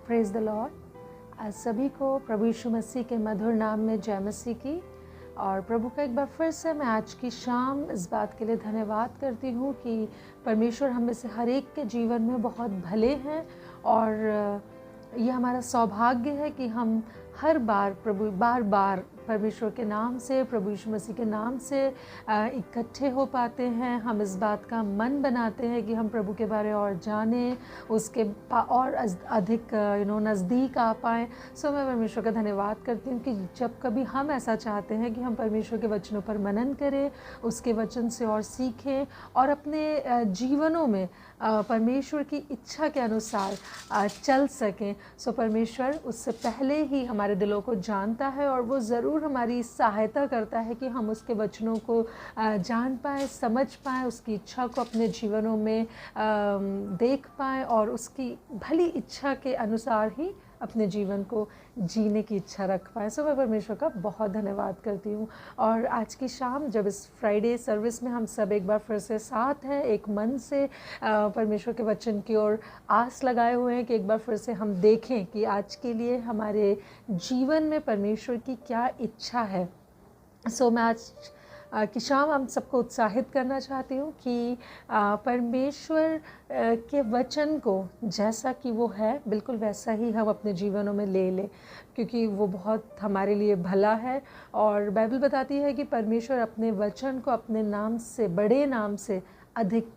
Praise the Lord. आज सभी को प्रभु यीशु मसीह के मधुर नाम में जय मसीह की। और प्रभु का एक बार फिर से मैं आज की शाम इस बात के लिए धन्यवाद करती हूँ कि परमेश्वर हम में से हर एक के जीवन में बहुत भले हैं। और ये हमारा सौभाग्य है कि हम हर बार बार बार परमेश्वर के नाम से, प्रभु यीशु मसीह के नाम से इकट्ठे हो पाते हैं। हम इस बात का मन बनाते हैं कि हम प्रभु के बारे और जानें, उसके और अधिक नज़दीक आ पाएँ। सो मैं परमेश्वर का धन्यवाद करती हूँ कि जब कभी हम ऐसा चाहते हैं कि हम परमेश्वर के वचनों पर मनन करें, उसके वचन से और सीखें और अपने जीवनों में परमेश्वर की इच्छा के अनुसार चल सकें। सो परमेश्वर उससे पहले ही हमारे दिलों को जानता है और वो ज़रूर हमारी सहायता करता है कि हम उसके वचनों को जान पाएँ, समझ पाएँ, उसकी इच्छा को अपने जीवनों में देख पाएँ और उसकी भली इच्छा के अनुसार ही अपने जीवन को जीने की इच्छा रख पाएँ। सो मैं परमेश्वर का बहुत धन्यवाद करती हूँ। और आज की शाम जब इस फ्राइडे सर्विस में हम सब एक बार फिर से साथ हैं, एक मन से परमेश्वर के वचन की ओर आस लगाए हुए हैं कि एक बार फिर से हम देखें कि आज के लिए हमारे जीवन में परमेश्वर की क्या इच्छा है। सो मैं आज की शाम हम सबको उत्साहित करना चाहती हूँ कि परमेश्वर के वचन को जैसा कि वो है बिल्कुल वैसा ही हम अपने जीवनों में ले लें, क्योंकि वो बहुत हमारे लिए भला है। और बाइबल बताती है कि परमेश्वर अपने वचन को अपने नाम से, बड़े नाम से अधिक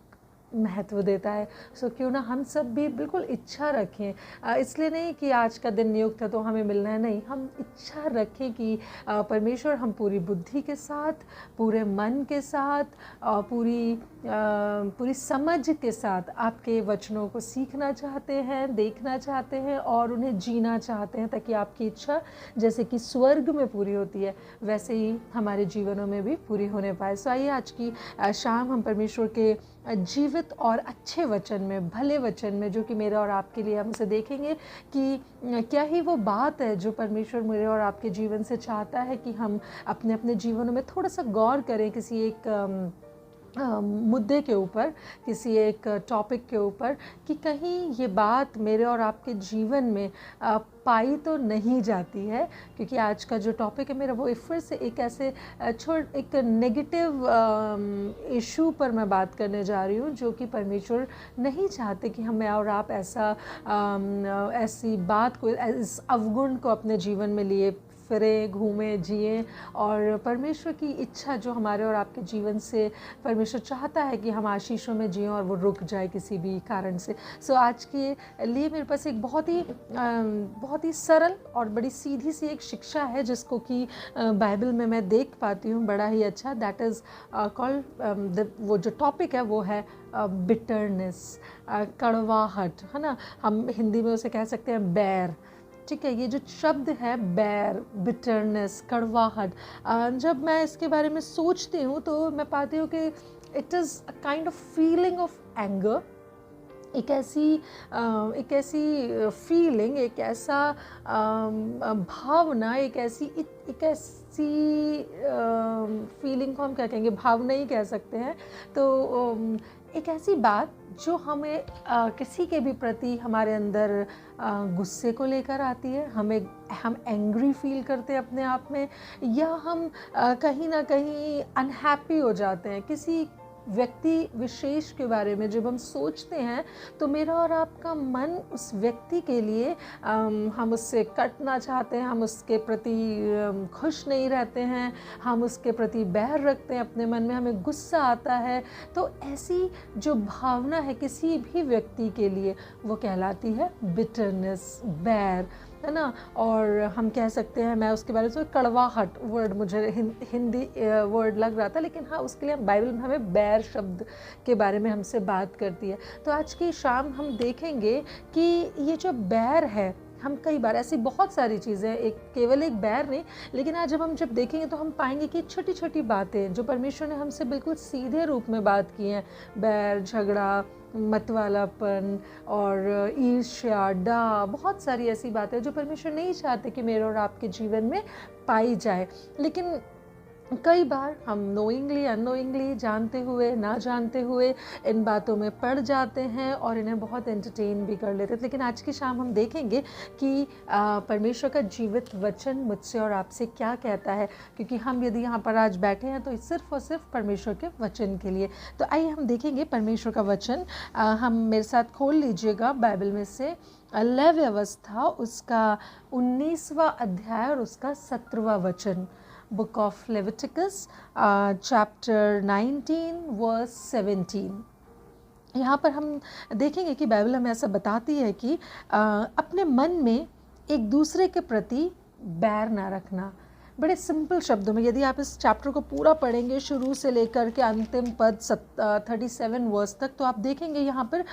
महत्व देता है। सो क्यों ना हम सब भी बिल्कुल इच्छा रखें, इसलिए नहीं कि आज का दिन नियुक्त है तो हमें मिलना है, नहीं, हम इच्छा रखें कि परमेश्वर हम पूरी बुद्धि के साथ, पूरे मन के साथ, पूरी समझ के साथ आपके वचनों को सीखना चाहते हैं, देखना चाहते हैं और उन्हें जीना चाहते हैं, ताकि आपकी इच्छा जैसे कि स्वर्ग में पूरी होती है वैसे ही हमारे जीवनों में भी पूरी होने पाए। सो आइए आज की शाम हम परमेश्वर के जीवित और अच्छे वचन में, भले वचन में, जो कि मेरे और आपके लिए, हम उसे देखेंगे कि क्या ही वो बात है जो परमेश्वर मेरे और आपके जीवन से चाहता है कि हम अपने अपने जीवनों में थोड़ा सा गौर करें किसी एक मुद्दे के ऊपर, किसी एक टॉपिक के ऊपर, कि कहीं ये बात मेरे और आपके जीवन में पाई तो नहीं जाती है। क्योंकि आज का जो टॉपिक है मेरा वो फिर से एक ऐसे एक नेगेटिव इशू पर मैं बात करने जा रही हूँ, जो कि परमेश्वर नहीं चाहते कि हमें और आप ऐसी बात को, इस अवगुण को अपने जीवन में लिए फिरें, घूमें, जिएं। और परमेश्वर की इच्छा जो हमारे और आपके जीवन से परमेश्वर चाहता है कि हम आशीषों में जिएं और वो रुक जाए किसी भी कारण से। सो आज के लिए मेरे पास एक बहुत ही सरल और बड़ी सीधी सी एक शिक्षा है, जिसको कि बाइबल में मैं देख पाती हूँ बड़ा ही अच्छा। दैट इज़ कॉल्ड, वो जो टॉपिक है वो है बिटरनेस, कड़वाहट, है ना। हम हिंदी में उसे कह सकते हैं बैर। ठीक है, ये जो शब्द है बैर, बिटरनेस, कड़वाहट, जब मैं इसके बारे में सोचती हूँ तो मैं पाती हूँ कि it is a kind of feeling of anger. एक ऐसी फीलिंग, एक ऐसा भावना, एक ऐसी फीलिंग को हम क्या कहेंगे, भावना ही कह सकते हैं। तो एक ऐसी बात जो हमें किसी के भी प्रति हमारे अंदर गुस्से को लेकर आती है, हम एंग्री फील करते हैं अपने आप में, या हम कहीं ना कहीं अनहैप्पी हो जाते हैं किसी व्यक्ति विशेष के बारे में। जब हम सोचते हैं तो मेरा और आपका मन उस व्यक्ति के लिए, हम उससे कटना चाहते हैं, हम उसके प्रति खुश नहीं रहते हैं, हम उसके प्रति बैर रखते हैं अपने मन में, हमें गुस्सा आता है। तो ऐसी जो भावना है किसी भी व्यक्ति के लिए, वो कहलाती है बिटरनेस, बैर, है ना। और हम कह सकते हैं, मैं उसके बारे में कड़वाहट वर्ड, मुझे हिंदी वर्ड लग रहा था, लेकिन हाँ, उसके लिए बाइबल में हमें बैर शब्द के बारे में हमसे बात करती है। तो आज की शाम हम देखेंगे कि ये जो बैर है, हम कई बार ऐसी बहुत सारी चीज़ें, केवल एक बैर नहीं, लेकिन आज जब देखेंगे तो हम पाएंगे कि छोटी छोटी बातें जो परमेश्वर ने हमसे बिल्कुल सीधे रूप में बात की हैं, बैर, झगड़ा, मतवालापन और ईर्ष्या, डा, बहुत सारी ऐसी बातें जो परमेश्वर नहीं चाहते कि मेरे और आपके जीवन में पाई जाए। लेकिन कई बार हम नोइंगली अननोइंगली, जानते हुए ना जानते हुए इन बातों में पड़ जाते हैं और इन्हें बहुत एंटरटेन भी कर लेते हैं। लेकिन आज की शाम हम देखेंगे कि परमेश्वर का जीवित वचन मुझसे और आपसे क्या कहता है, क्योंकि हम यदि यहाँ पर आज बैठे हैं तो सिर्फ और सिर्फ परमेश्वर के वचन के लिए। तो आइए हम देखेंगे परमेश्वर का वचन। हम मेरे साथ खोल लीजिएगा बाइबल में से लेवी अवस्था, उसका 19वां अध्याय और उसका 17वां वचन। Book of Leviticus chapter 19 verse 17। यहाँ पर हम देखेंगे कि बाइबल हमें ऐसा बताती है कि अपने मन में एक दूसरे के प्रति बैर ना रखना। बड़े सिंपल शब्दों में यदि आप इस चैप्टर को पूरा पढ़ेंगे शुरू से लेकर के अंतिम पद 37 वर्स तक, तो आप देखेंगे यहाँ पर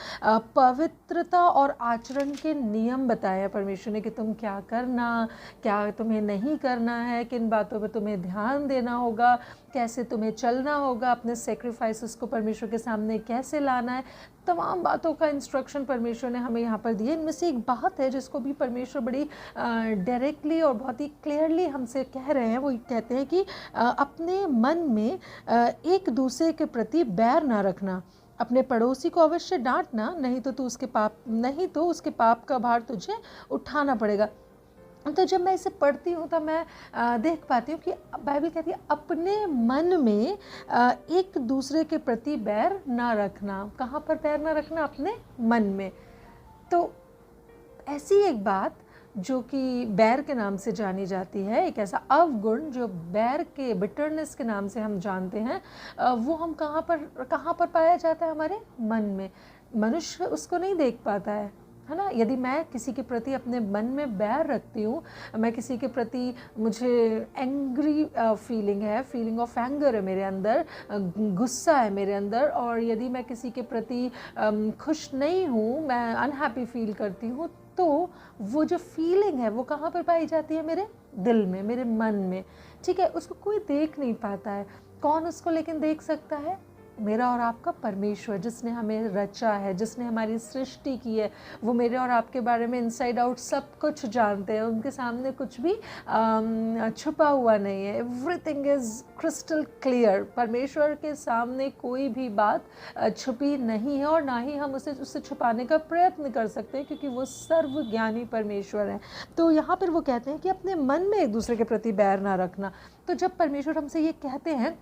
पवित्रता और आचरण के नियम बताए हैं परमेश्वर ने कि तुम क्या करना, क्या तुम्हें नहीं करना है, किन बातों पर तुम्हें ध्यान देना होगा, कैसे तुम्हें चलना होगा, अपने सेक्रीफाइसेस को परमेश्वर के सामने कैसे लाना है। तमाम बातों का इंस्ट्रक्शन परमेश्वर ने हमें यहाँ पर दिए। इनमें से एक बात है जिसको भी परमेश्वर बड़ी डायरेक्टली और बहुत ही क्लियरली हमसे कह रहे हैं। वो कहते हैं कि अपने मन में एक दूसरे के प्रति बैर ना रखना, अपने पड़ोसी को अवश्य डांटना, नहीं तो उसके पाप का भार तुझे उठाना पड़ेगा। तो जब मैं इसे पढ़ती हूँ तो मैं देख पाती हूँ कि बाइबल कहती है अपने मन में एक दूसरे के प्रति बैर ना रखना। कहाँ पर बैर ना रखना? अपने मन में। तो ऐसी एक बात जो कि बैर के नाम से जानी जाती है, एक ऐसा अवगुण जो बैर के बिटरनेस के नाम से हम जानते हैं, वो हम कहाँ पर पाया जाता है? हमारे मन में। मनुष्य उसको नहीं देख पाता है ना। यदि मैं किसी के प्रति अपने मन में बैर रखती हूँ, मैं किसी के प्रति, मुझे एंग्री फीलिंग ऑफ एंगर है मेरे अंदर, गुस्सा है मेरे अंदर, और यदि मैं किसी के प्रति खुश नहीं हूँ, मैं अनहैप्पी फील करती हूँ, तो वो जो फीलिंग है वो कहाँ पर पाई जाती है? मेरे दिल में, मेरे मन में। ठीक है, उसको कोई देख नहीं पाता है। कौन उसको लेकिन देख सकता है? मेरा और आपका परमेश्वर, जिसने हमें रचा है, जिसने हमारी सृष्टि की है। वो मेरे और आपके बारे में इनसाइड आउट सब कुछ जानते हैं। उनके सामने कुछ भी छुपा हुआ नहीं है। Everything is crystal clear. परमेश्वर के सामने कोई भी बात छुपी नहीं है, और ना ही हम उससे छुपाने का प्रयत्न कर सकते हैं, क्योंकि वो सर्वज्ञानी परमेश्वर है। तो यहाँ पर वो कहते हैं कि अपने मन में एक दूसरे के प्रति बैर ना रखना। तो जब परमेश्वर हमसे ये कहते हैं,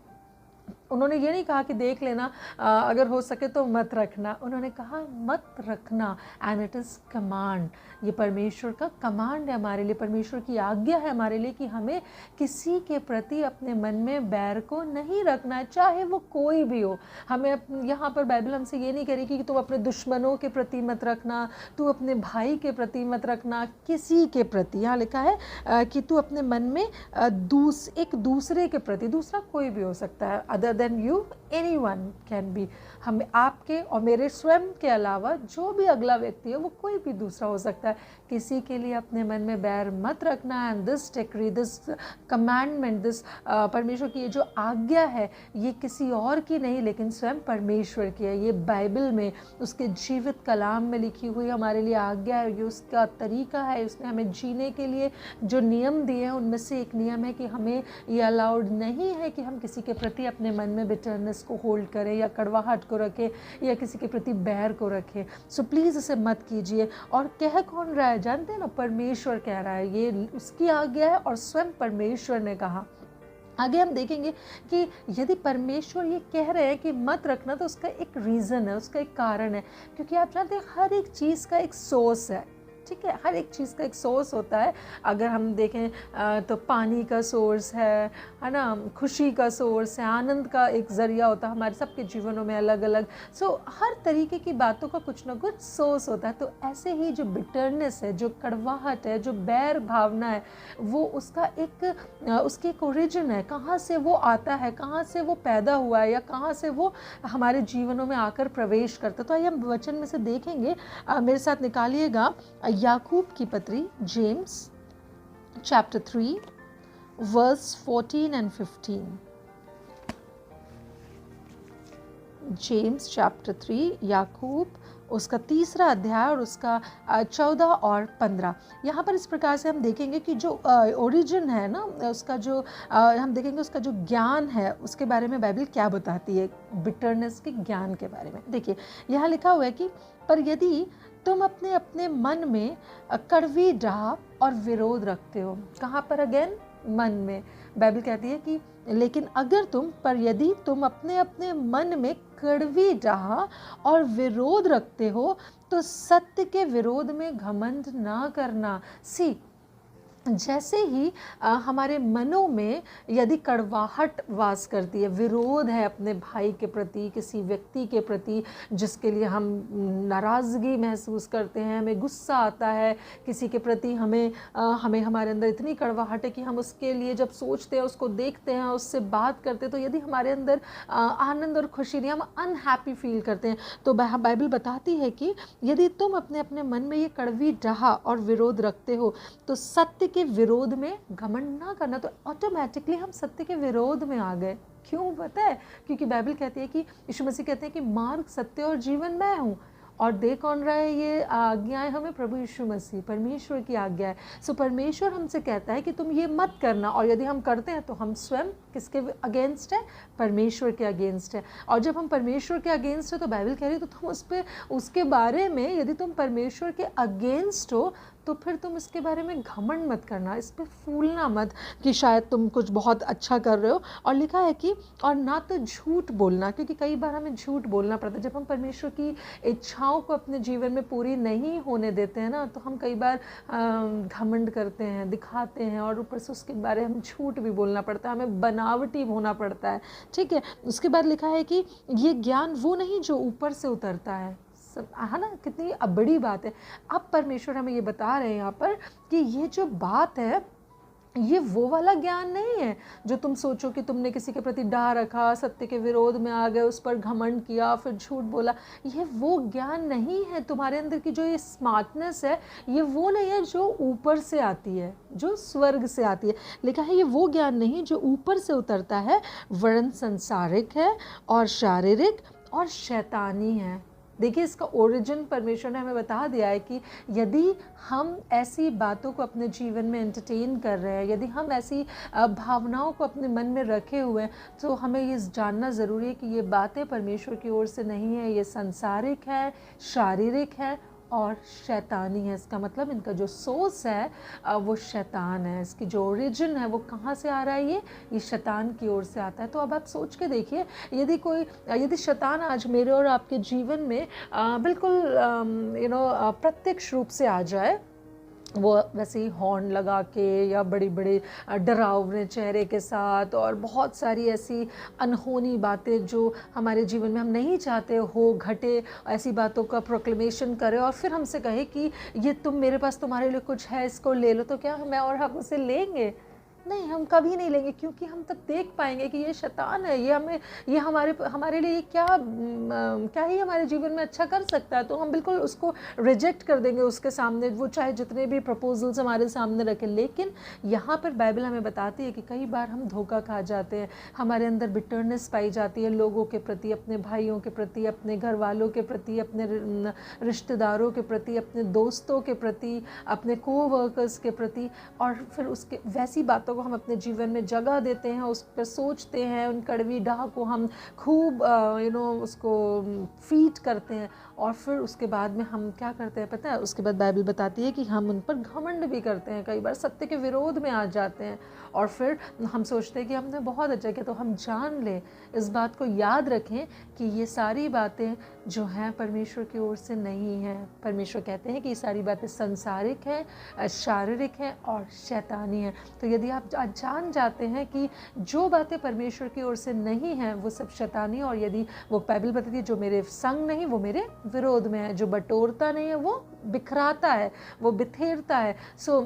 उन्होंने ये नहीं कहा कि देख लेना, अगर हो सके तो मत रखना। उन्होंने कहा मत रखना, एंड इट इज़ कमांड। ये परमेश्वर का कमांड है हमारे लिए, परमेश्वर की आज्ञा है हमारे लिए कि हमें किसी के प्रति अपने मन में बैर को नहीं रखना है, चाहे वो कोई भी हो। हमें यहाँ पर बाइबल हमसे ये नहीं कह रही कि तुम अपने दुश्मनों के प्रति मत रखना, तू अपने भाई के प्रति मत रखना, किसी के प्रति। यहाँ लिखा है कि तू अपने मन में एक दूसरे के प्रति, दूसरा कोई भी हो सकता है, other than you anyone can be. हम आपके और मेरे स्वयं के अलावा जो भी अगला व्यक्ति है वो कोई भी दूसरा हो सकता है। किसी के लिए अपने मन में बैर मत रखना। And this decree, this commandment, this परमेश्वर की ये जो आज्ञा है, ये किसी और की नहीं लेकिन स्वयं परमेश्वर की है। ये बाइबल में उसके जीवित कलाम में लिखी हुई हमारे लिए आज्ञा है। ये उसका तरीका है, उसने हमें जीने के लिए जो नियम दिए हैं उनमें से एक नियम है कि हमें ये अलाउड नहीं है कि हम किसी के प्रति अपने मन में बिटरनेस को होल्ड करें, या कड़वाहट को रखें, या किसी के प्रति बैर को रखें। सो प्लीज़ इसे मत कीजिए। और कह कौन रहा है? जानते हैं ना, परमेश्वर कह रहा है। ये उसकी आज्ञा है और स्वयं परमेश्वर ने कहा। आगे हम देखेंगे कि यदि परमेश्वर ये कह रहे हैं कि मत रखना, तो उसका एक रीज़न है, उसका एक कारण है। क्योंकि आप जानते हैं हर एक चीज़ का एक सोर्स है। ठीक है, हर एक चीज़ का एक सोर्स होता है। अगर हम देखें तो पानी का सोर्स है ना, खुशी का सोर्स है, आनंद का एक ज़रिया होता है। हमारे सबके जीवनों में अलग अलग, हर तरीके की बातों का कुछ ना कुछ सोर्स होता है। तो ऐसे ही जो बिटरनेस है, जो कड़वाहट है, जो बैर भावना है, वो उसकी एक ओरिजिन है। कहाँ से वो आता है, कहाँ से वो पैदा हुआ है, या कहाँ से वो हमारे जीवनों में आकर प्रवेश करता है। तो आइए हम वचन में से देखेंगे। मेरे साथ निकालिएगा याकूब की पत्री, James chapter 3 verse 14 and 15। James chapter 3, याकूब उसका 3 अध्याय और उसका 14 और 15। यहाँ पर इस प्रकार से हम देखेंगे कि जो ओरिजिन है ना उसका, जो हम देखेंगे उसका जो ज्ञान है उसके बारे में बाइबल क्या बताती है, बिटरनेस के ज्ञान के बारे में। देखिए यहाँ लिखा हुआ है कि पर यदि तुम अपने अपने मन में कड़वी डाह और विरोध रखते हो। कहाँ पर? अगेन मन में। बाइबल कहती है कि लेकिन अगर तुम, पर यदि तुम अपने अपने मन में कड़वी डाह और विरोध रखते हो तो सत्य के विरोध में घमंड ना करना। सी, जैसे ही हमारे मनों में यदि कड़वाहट वास करती है, विरोध है अपने भाई के प्रति, किसी व्यक्ति के प्रति जिसके लिए हम नाराज़गी महसूस करते हैं, हमें गुस्सा आता है किसी के प्रति, हमें हमारे अंदर इतनी कड़वाहट है कि हम उसके लिए जब सोचते हैं, उसको देखते हैं, उससे बात करते हैं, तो यदि हमारे अंदर आनंद और खुशी नहीं, हम अनहैप्पी फील करते हैं, तो बाइबल बताती है कि यदि तुम अपने अपने मन में ये कड़वी डाह और विरोध रखते हो तो सत्य के विरोध में घमंड ना करना। तो ऑटोमेटिकली हम सत्य के विरोध में आ गए। क्यों पता है? क्योंकि बाइबल कहती है कि यीशु मसीह कहते हैं कि मार्ग, सत्य और जीवन मैं हूँ, और दे कौन रहा है ये आज्ञाएं हमें? प्रभु यीशु मसीह, परमेश्वर की आज्ञा है। सो परमेश्वर हमसे कहता है कि तुम ये मत करना, और यदि हम करते हैं तो हम स्वयं किसके अगेंस्ट है? परमेश्वर के अगेंस्ट है। और जब हम परमेश्वर के अगेंस्ट है तो बाइबल कह रही है तो तुम उस पर, उसके बारे में, यदि तुम परमेश्वर के अगेंस्ट हो तो फिर तुम इसके बारे में घमंड मत करना, इस पर फूलना मत कि शायद तुम कुछ बहुत अच्छा कर रहे हो। और लिखा है कि और ना तो झूठ बोलना, क्योंकि कई बार हमें झूठ बोलना पड़ता है जब हम परमेश्वर की इच्छाओं को अपने जीवन में पूरी नहीं होने देते हैं ना, तो हम कई बार घमंड करते हैं, दिखाते हैं, और ऊपर से उसके बारे में हम झूठ भी बोलना पड़ता है, हमें बनावटी होना पड़ता है। ठीक है, उसके बाद लिखा है कि ये ज्ञान वो नहीं जो ऊपर से उतरता है। है ना, कितनी बड़ी बात है। अब परमेश्वर हमें ये बता रहे हैं यहाँ पर कि ये जो बात है ये वो वाला ज्ञान नहीं है जो तुम सोचो कि तुमने किसी के प्रति डाह रखा, सत्य के विरोध में आ गए, उस पर घमंड किया, फिर झूठ बोला। ये वो ज्ञान नहीं है। तुम्हारे अंदर की जो ये स्मार्टनेस है ये वो नहीं है जो ऊपर से आती है, जो स्वर्ग से आती है। लिखा है ये वो ज्ञान नहीं जो ऊपर से उतरता है, वरन संसारिक है और शारीरिक और शैतानी है। देखिए इसका ओरिजिन परमेश्वर ने हमें बता दिया है कि यदि हम ऐसी बातों को अपने जीवन में एंटरटेन कर रहे हैं, यदि हम ऐसी भावनाओं को अपने मन में रखे हुए हैं, तो हमें ये जानना ज़रूरी है कि ये बातें परमेश्वर की ओर से नहीं है, ये संसारिक है, शारीरिक है और शैतानी है। इसका मतलब इनका जो सोर्स है वो शैतान है। इसकी जो ओरिजिन है वो कहाँ से आ रहा है? ये शैतान की ओर से आता है। तो अब आप सोच के देखिए, यदि शैतान आज मेरे और आपके जीवन में बिल्कुल प्रत्यक्ष रूप से आ जाए, वो वैसे ही हॉर्न लगा के या बड़ी बड़ी डरावने चेहरे के साथ और बहुत सारी ऐसी अनहोनी बातें जो हमारे जीवन में हम नहीं चाहते हो घटे, ऐसी बातों का प्रोक्लेमेशन करे और फिर हमसे कहे कि ये तुम, मेरे पास तुम्हारे लिए कुछ है, इसको ले लो, तो क्या मैं और आप उसे लेंगे? नहीं, हम कभी नहीं लेंगे, क्योंकि हम तब देख पाएंगे कि ये शैतान है, ये हमारे लिए क्या ही हमारे जीवन में अच्छा कर सकता है। तो हम बिल्कुल उसको रिजेक्ट कर देंगे उसके सामने, वो चाहे जितने भी प्रपोजल्स हमारे सामने रखे। लेकिन यहाँ पर बाइबल हमें बताती है कि कई बार हम धोखा खा जाते हैं, हमारे अंदर बिटरनेस पाई जाती है लोगों के प्रति, अपने भाइयों के प्रति, अपने घर वालों के प्रति, अपने रिश्तेदारों के प्रति, अपने दोस्तों के प्रति, अपने कोवर्कर्स के प्रति, और फिर उसके वैसी बातों को हम अपने जीवन में जगह देते हैं, उस पर सोचते हैं, उन कड़वी डाह को हम खूब उसको फीड करते हैं, और फिर उसके बाद में हम क्या करते हैं पता है? उसके बाद बाइबल बताती है कि हम उन पर घमंड भी करते हैं, कई बार सत्य के विरोध में आ जाते हैं, और फिर हम सोचते हैं कि हमने बहुत अच्छा किया। तो हम जान लें, इस बात को याद रखें कि ये सारी बातें जो हैं परमेश्वर की ओर से नहीं हैं। परमेश्वर कहते हैं कि ये सारी बातें संसारिक हैं, शारीरिक हैं और शैतानी हैं। तो यदि आप जान जाते हैं कि जो बातें परमेश्वर की ओर से नहीं हैं वो सब शैतानी, और यदि वो बाइबल बताती है जो मेरे संग नहीं वो मेरे विरोध में है, जो बटोरता नहीं है वो बिखराता है, वो बिखेरता है। सो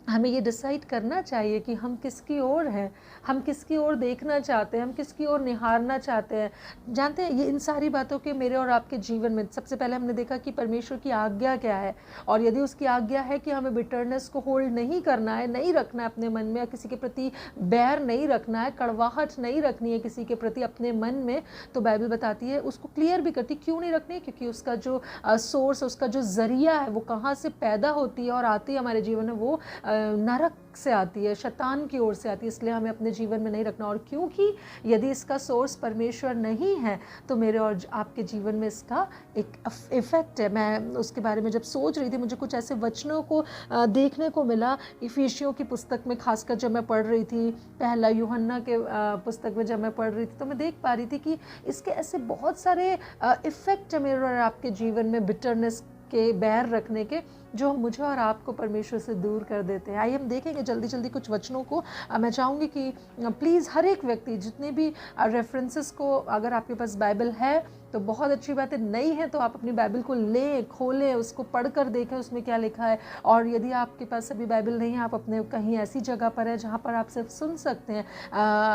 हमें ये डिसाइड करना चाहिए कि हम किसकी ओर हैं, हम किसकी ओर देखना चाहते हैं, हम किसकी ओर निहारना चाहते हैं। जानते हैं, ये इन सारी बातों के मेरे और आपके जीवन में सबसे पहले हमने देखा कि परमेश्वर की आज्ञा क्या है, और यदि उसकी आज्ञा है कि हमें बिटरनेस को होल्ड नहीं करना है, नहीं रखना है अपने मन में, या किसी के प्रति बैर नहीं रखना है, कड़वाहट नहीं रखनी है किसी के प्रति अपने मन में, तो बाइबल बताती है, उसको क्लियर भी करती क्यों नहीं रखनी है, क्योंकि उसका जो सोर्स, उसका जो ज़रिया है, वो कहाँ से पैदा होती है और आती है हमारे जीवन में, वो नरक से आती है, शैतान की ओर से आती है। इसलिए हमें अपने जीवन में नहीं रखना। और क्योंकि यदि इसका सोर्स परमेश्वर नहीं है, तो मेरे और आपके जीवन में इसका एक इफ़ेक्ट है। मैं उसके बारे में जब सोच रही थी, मुझे कुछ ऐसे वचनों को देखने को मिला इफिसियों की पुस्तक में, खासकर जब मैं पढ़ रही थी, पहला यूहन्ना के पुस्तक में जब मैं पढ़ रही थी, तो मैं देख पा रही थी कि इसके ऐसे बहुत सारे इफ़ेक्ट है मेरे और आपके जीवन में, बिटरनेस के, बैर रखने के, जो मुझे और आपको परमेश्वर से दूर कर देते हैं। आइए हम देखेंगे जल्दी जल्दी कुछ वचनों को। मैं चाहूँगी कि प्लीज़ हर एक व्यक्ति, जितने भी रेफरेंसेस को, अगर आपके पास बाइबल है तो बहुत अच्छी बात है, नहीं है तो आप अपनी बाइबल को लें, खोलें, उसको पढ़ कर देखें उसमें क्या लिखा है। और यदि आपके पास अभी बाइबल नहीं है, आप अपने कहीं ऐसी जगह पर है जहाँ पर आप सिर्फ सुन सकते हैं,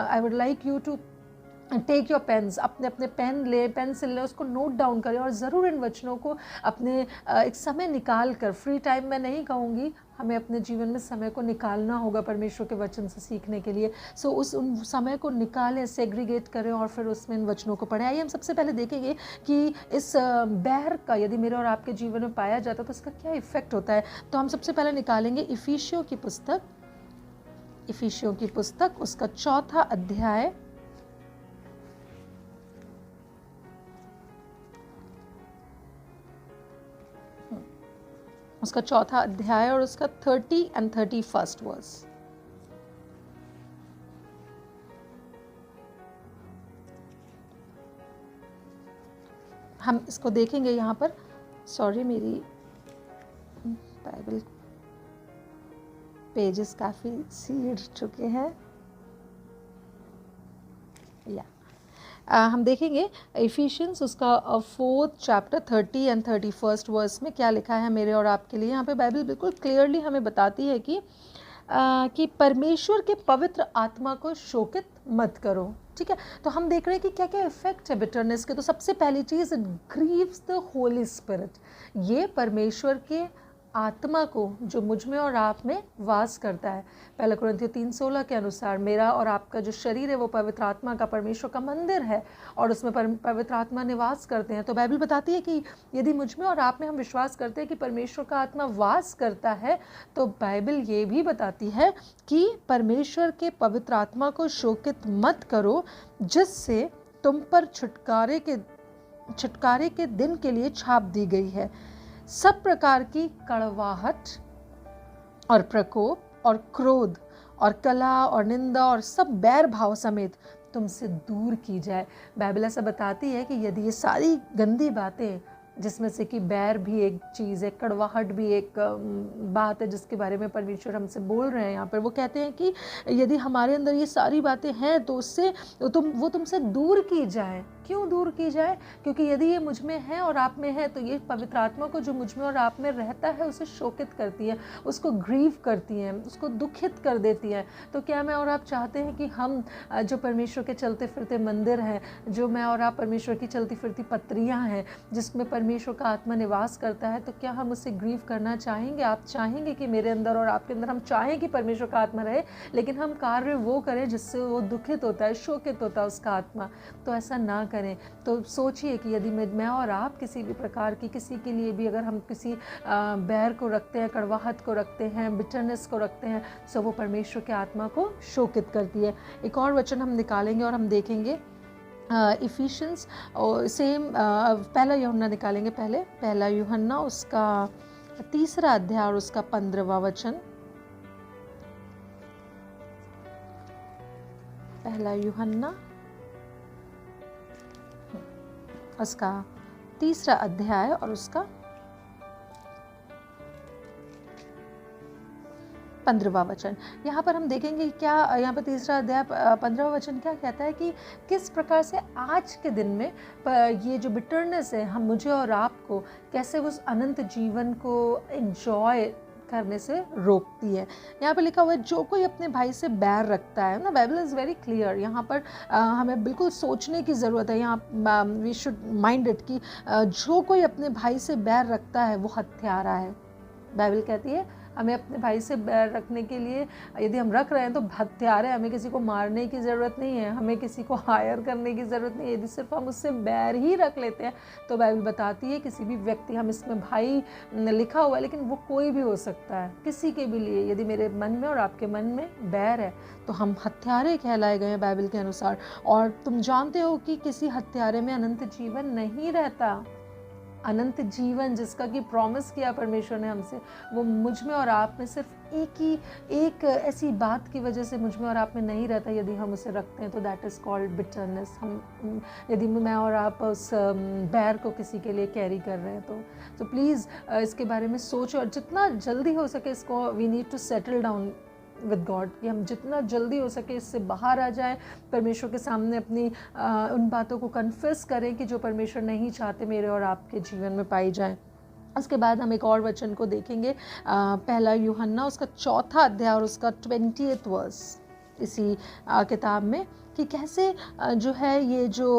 I would like you to take your pens, अपने अपने पेन ले, पेंसिल ले, उसको नोट डाउन करें, और ज़रूर इन वचनों को अपने एक समय निकाल कर, फ्री टाइम में नहीं कहूँगी, हमें अपने जीवन में समय को निकालना होगा परमेश्वर के वचन से सीखने के लिए। सो उन समय को निकालें, सेग्रीगेट करें, और फिर उसमें इन वचनों को पढ़ें। आइए हम सबसे पहले देखेंगे कि इस बैर का यदि मेरे और आपके जीवन में पाया जाता है तो इसका क्या इफ़ेक्ट होता है। तो हम सबसे पहले निकालेंगे इफिसियों की पुस्तक, उसका 4था अध्याय, उसका 4था अध्याय और उसका 30 and 31 वर्स। हम इसको देखेंगे यहाँ पर। सॉरी, मेरी बाइबल पेजेस काफ़ी सीड चुके हैं। हम देखेंगे इफिशियंस उसका 4th चैप्टर 30 and 31 वर्स में क्या लिखा है मेरे और आपके लिए। यहाँ पे बाइबल बिल्कुल क्लियरली हमें बताती है कि परमेश्वर के पवित्र आत्मा को शोकित मत करो। ठीक है, तो हम देख रहे हैं कि क्या क्या इफेक्ट है बिटरनेस के। तो सबसे पहली चीज़, it grieves the Holy Spirit. ये परमेश्वर के आत्मा को जो मुझ में और आप में वास करता है, पहला कुरिन्थियों 3:16 के अनुसार मेरा और आपका जो शरीर है वो पवित्र आत्मा का, परमेश्वर का मंदिर है, और उसमें पवित्र आत्मा निवास करते हैं। तो बाइबल बताती है कि यदि मुझ में और आप में हम विश्वास करते हैं कि परमेश्वर का आत्मा वास करता है, तो बाइबल ये भी बताती है कि परमेश्वर के पवित्र आत्मा को शोकित मत करो, जिससे तुम पर छुटकारे के दिन के लिए छाप दी गई है। सब प्रकार की कड़वाहट और प्रकोप और क्रोध और कला और निंदा और सब बैर भाव समेत तुमसे दूर की जाए। बाइबल ऐसा बताती है कि यदि ये सारी गंदी बातें, जिसमें से कि बैर भी एक चीज़ है, कड़वाहट भी एक बात है जिसके बारे में परमेश्वर हमसे बोल रहे हैं यहाँ पर, वो कहते हैं कि यदि हमारे अंदर ये सारी बातें हैं तो उससे वो तुमसे दूर की जाए। क्यों दूर की जाए? क्योंकि यदि ये मुझ में है और आप में है, तो ये पवित्र आत्मा को जो मुझ में और आप में रहता है उसे शोकित करती है, उसको ग्रीव करती है, उसको दुखित कर देती है। तो क्या मैं और आप चाहते हैं कि हम जो परमेश्वर के चलते फिरते मंदिर हैं, जो मैं और आप परमेश्वर की चलती फिरती पत्रियाँ हैं, जिसमें परमेश्वर का आत्मा निवास करता है, तो क्या हम उसे ग्रीव करना चाहेंगे? आप चाहेंगे कि मेरे अंदर और आपके अंदर, हम चाहें कि परमेश्वर का आत्मा रहे, लेकिन हम कार्य वो करें जिससे वो दुखित होता है, शोकित होता है उसका आत्मा? तो ऐसा ना करें। तो सोचिए कि यदि मैं और आप किसी भी प्रकार की, किसी के लिए भी अगर हम किसी बैर को रखते हैं, कड़वाहट को रखते हैं, बिटरनेस को रखते हैं, सो वो परमेश्वर के आत्मा को शोकित करती है। एक और वचन हम निकालेंगे और हम देखेंगे इफिशियंस, और सेम पहला यूहन्ना निकालेंगे पहले, पहला यूहन्ना उसका 3रा अध्याय और उसका 15वां वचन। पहला यूहन्ना उसका 3रा अध्याय और उसका 15वां वचन। यहाँ पर हम देखेंगे क्या यहाँ पर 3रा अध्याय 15वां वचन क्या कहता है कि किस प्रकार से आज के दिन में ये जो बिटरनेस है, हम मुझे और आपको कैसे उस अनंत जीवन को एंजॉय करने से रोकती है। यहाँ पे लिखा हुआ है जो कोई अपने भाई से बैर रखता है ना, बाइबल इज़ वेरी क्लियर। यहाँ पर हमें बिल्कुल सोचने की ज़रूरत है। यहाँ वी शुड माइंड इट कि जो कोई अपने भाई से बैर रखता है वो हत्यारा है। बाइबल कहती है हमें अपने भाई से बैर रखने के लिए, यदि हम रख रहे हैं तो हत्यारे हैं। हमें किसी को मारने की ज़रूरत नहीं है, हमें किसी को हायर करने की ज़रूरत नहीं है। यदि सिर्फ हम उससे बैर ही रख लेते हैं तो बाइबल बताती है किसी भी व्यक्ति, हम इसमें भाई लिखा हुआ है लेकिन वो कोई भी हो सकता है, किसी के भी लिए यदि मेरे मन में और आपके मन में बैर है तो हम हत्यारे कहलाए गए हैं बाइबल के अनुसार। और तुम जानते हो कि किसी हत्यारे में अनंत जीवन नहीं रहता। अनंत जीवन जिसका कि प्रॉमिस किया परमेश्वर ने हमसे, वो मुझ में और आप में सिर्फ एक ऐसी बात की वजह से मुझ में और आप में नहीं रहता यदि हम उसे रखते हैं, तो दैट इज़ कॉल्ड बिटरनेस। हम यदि मैं और आप उस बैर को किसी के लिए कैरी कर रहे हैं तो प्लीज़ इसके बारे में सोचो और जितना जल्दी हो सके इसको we need to settle down with God, कि हम जितना जल्दी हो सके इससे बाहर आ जाएं, परमेश्वर के सामने अपनी उन बातों को कन्फेस करें कि जो परमेश्वर नहीं चाहते मेरे और आपके जीवन में पाई जाएं। उसके बाद हम एक और वचन को देखेंगे, पहला यूहन्ना उसका 4 अध्याय और उसका 20th वर्स इसी किताब में, कि कैसे जो है ये जो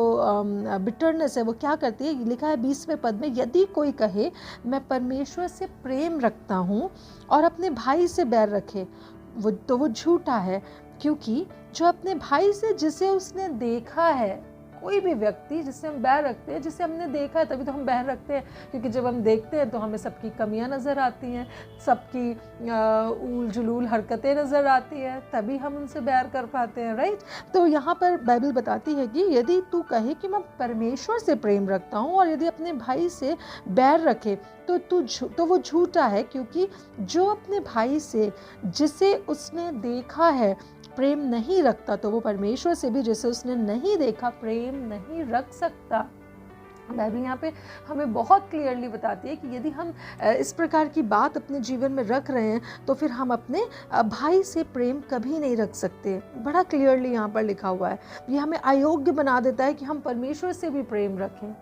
बिटरनेस है वो क्या करती है। लिखा है 20वें पद में, यदि कोई कहे मैं परमेश्वर से प्रेम रखता हूँ और अपने भाई से बैर रखे वो झूठा है, क्योंकि जो अपने भाई से जिसे उसने देखा है, कोई भी व्यक्ति जिससे हम बैर रखते हैं, जिसे हमने देखा है तभी तो हम बैर रखते हैं, क्योंकि जब हम देखते हैं तो हमें सबकी कमियां नज़र आती हैं, सबकी ऊल जुलूल हरकतें नज़र आती हैं, तभी हम उनसे बैर कर पाते हैं, राइट। तो यहाँ पर बाइबल बताती है कि यदि तू कहे कि मैं परमेश्वर से प्रेम रखता हूँ और यदि अपने भाई से बैर रखे तो वो झूठा है, क्योंकि जो अपने भाई से जिसे उसने देखा है प्रेम नहीं रखता तो वो परमेश्वर से भी जिसे उसने नहीं देखा प्रेम नहीं रख सकता। बाइबल यहाँ पे हमें बहुत क्लियरली बताती है कि यदि हम इस प्रकार की बात अपने जीवन में रख रहे हैं तो फिर हम अपने भाई से प्रेम कभी नहीं रख सकते। बड़ा क्लियरली यहाँ पर लिखा हुआ है। ये हमें अयोग्य बना देता है कि हम परमेश्वर से भी प्रेम रखें।